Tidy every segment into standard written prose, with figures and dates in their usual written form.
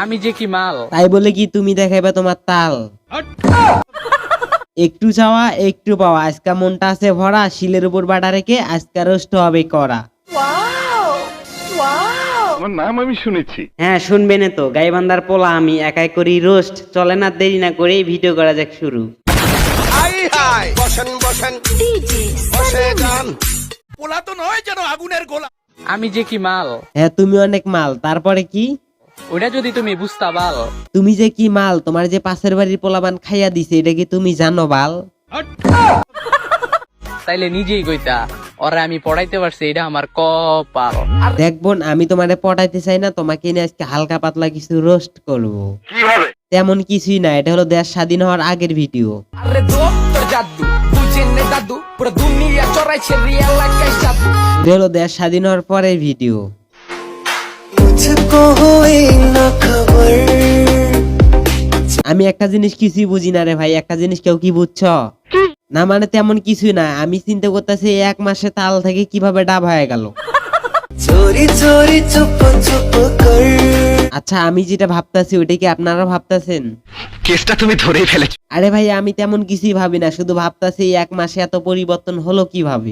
আমি যে কি মাল, তাই বলে কি তুমি দেখাইবা তোমার তাল? একটু চাওয়া একটু পাওয়া, আজকা মনটা আছে ভরা, শিলের উপর বাটা রেখে আজকা রোস্ট হবে করা। আমার নাম আমি শুনেছি। হ্যাঁ শুনবেন তো, গাইবান্ধার পোলা আমি, একাই করি রোস্ট। চলে না দেরি না করে ভিডিও করা যাক শুরু। পোলা তো নয় যেন আগুনের গোলা। আমি যে কি মাল, হ্যাঁ তুমি অনেক মাল, তারপরে কি? ওটা যদি তুমি বুঝতা বাল। তুমি যে কি মাল, তোমার যে পাশের বাড়ির পোলাবান খাইয়া দিছে এটা কি তুমি জানো বাল? তাইলে নিজেই কইতা, ওরা আমি পড়াইতে পারছি, এটা আমার কপাল। দেখবোন আমি তোমারে পটাইতে চাই না, তোমাকে নিয়ে আজকে হালকা পাতলা কিছু রোস্ট করবো। কিভাবে? তেমন কিছুই না, এটা হলো দেশ স্বাধীন হওয়ার আগের ভিডিও। আরে দোস্ত জাদু বুঝেন না দাদু, পুরো দুনিয়া চড়াইছে রিয়েল লাইফ জাদু। এটা হলো দেশ স্বাধীন হওয়ার পরের ভিডিও। আমি একটা জিনিস কিছুই বুঝি না রে ভাই, একটা জিনিস কেউ কি বুঝছ না? মানে তেমন কিছুই না, আমি চিন্তা করতেছি এক মাসে তাল থেকে কিভাবে ডাব হয়ে গেল। আচ্ছা আমি যেটা ভাবতাছি ওইটা কি আপনারা ভাবতাছেন? কেসটা তুমি ধরেই ফেলেছো। আরে ভাই আমি তেমন কিছুই ভাবি না, শুধু ভাবতাছি এক মাসে এত পরিবর্তন হলো কিভাবে।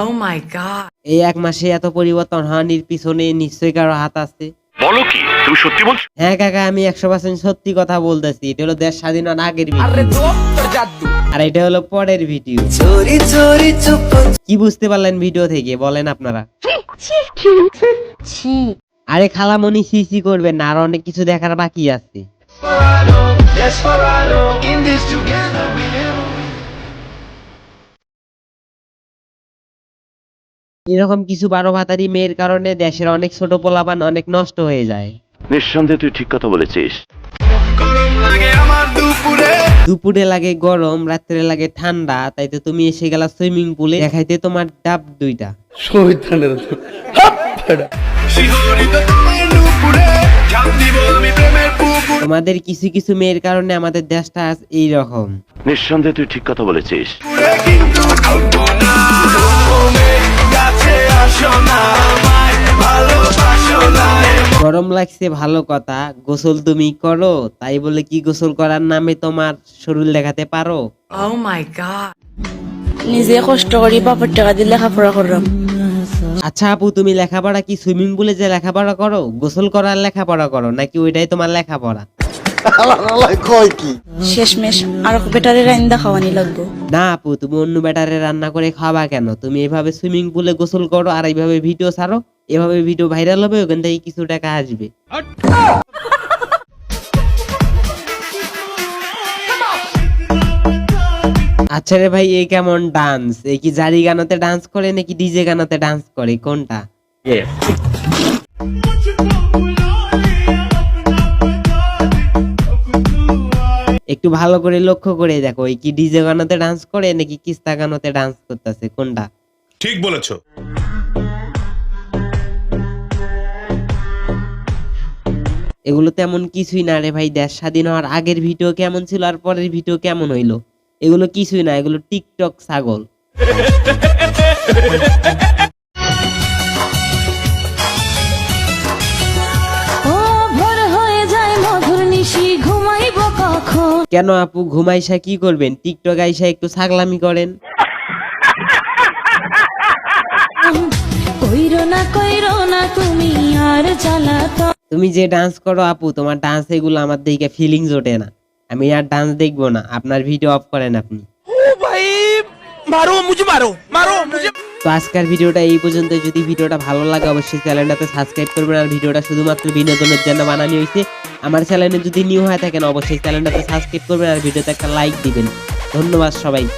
Oh my god. এই এক মাসে এত পরিবর্তন হওয়ার পিছনে নিশ্চয়ই কারো হাত আছে। বলো কি, তুমি সত্যি বলছো? হ্যাঁ কাকা আমি 100% সত্যি কথা বলতেছি। এটা হলো দেশ স্বাধীন হওয়ার আগের ভিডিও, আরে দোস্ত জাদু আর এটা হলো পরের ভিডিও। কি বুঝতে পারলেন ভিডিও থেকে বলেন আপনারা? আরে খালামণি সিসি করবেন না, আর অনেক কিছু দেখার বাকি আছে। এরকম কিছু 12 ভাতারি মেয়ের কারণে দেশের অনেক ছোট পোলাপান অনেক নষ্ট হয়ে যায়। নিঃসন্দেহে তুই ঠিক কথা বলেছিস। দুপুরে লাগে গরম, রাত্রে লাগে ঠান্ডা, তাই তো তুমি এসে গেলা সুইমিং পুলে দেখাইতে তোমার ডাব দুইটা। তোমাদের কিছু কিছু মেয়ের কারণে আমাদের দেশটা আজ এইরকম। নিঃসন্দেহে তুই ঠিক কথা বলেছিস। গরম লাগছে ভালো কথা, গোসল তুমি করো, তাই বলে কি গোসল করার নামে তোমার শরীর দেখাতে পারো? Oh my god. নিজে কষ্ট করি বাপের টাকা দিয়ে লেখাপড়া করলাম। আচ্ছা আপু তুমি লেখাপড়া কি সুইমিং পুলে যে লেখাপড়া করো, গোসল করার লেখাপড়া করো, নাকি ওইটাই তোমার লেখাপড়া? শেষমেশ আর বেটারে রাইন্দা খাওয়ানি লাগবো। না আপু তুমি অন্য ব্যাটারে রান্না করে খাওয়া কেন? তুমি এভাবে সুইমিং পুলে গোসল করো আর এইভাবে ভিডিও ছাড়ো, এভাবে ভিডিও ভাইরাল হবে, ওখান থেকে কিছু টাকা আসবে। আচ্ছা রে ভাই এই কেমন ডান্স? এই কি জারি গানাতে ডান্স করে নাকি ডিজে গানাতে ডান্স করে, কোনটা? একটু ভালো করে লক্ষ্য করে দেখো, এই কি ডিজে গানাতে ডান্স করে নাকি কিস্তা গানাতে ডান্স করতেছে, কোনটা? ঠিক বলেছো। এগুলো তেমন কিছুই না রে ভাই, দেশ স্বাধীন হওয়ার আগের ভিডিও কেমন ছিল আর পরের ভিডিও কেমন হইলো, এগুলো কিছুই না, এগুলো টিকটক ছাগল। কেন আপু ঘুমাইসা কি করবেন? টিকটক আইসা একটু ছাগলামি করেন। তুমি যে ডান্স করো আপু, তোমার ডান্স এগুলো আমার দিকে ফিলিংস ওঠে না, আমি আর ডান্স দেখবো না, আপনার ভিডিও অফ করেন আপনি। তো আজকের ভিডিওটা এই পর্যন্ত। যদি ভিডিওটা ভালো লাগে অবশ্যই চ্যানেলটাতে সাবস্ক্রাইব করবেন, আর ভিডিওটা শুধুমাত্র বিনোদনের জন্য বানানো হয়েছে। আমার চ্যানেলে যদি নিউ হয়ে থাকেন অবশ্যই চ্যানেলটাতে সাবস্ক্রাইব করবেন আর ভিডিওতে একটা লাইক দিবেন। ধন্যবাদ সবাই।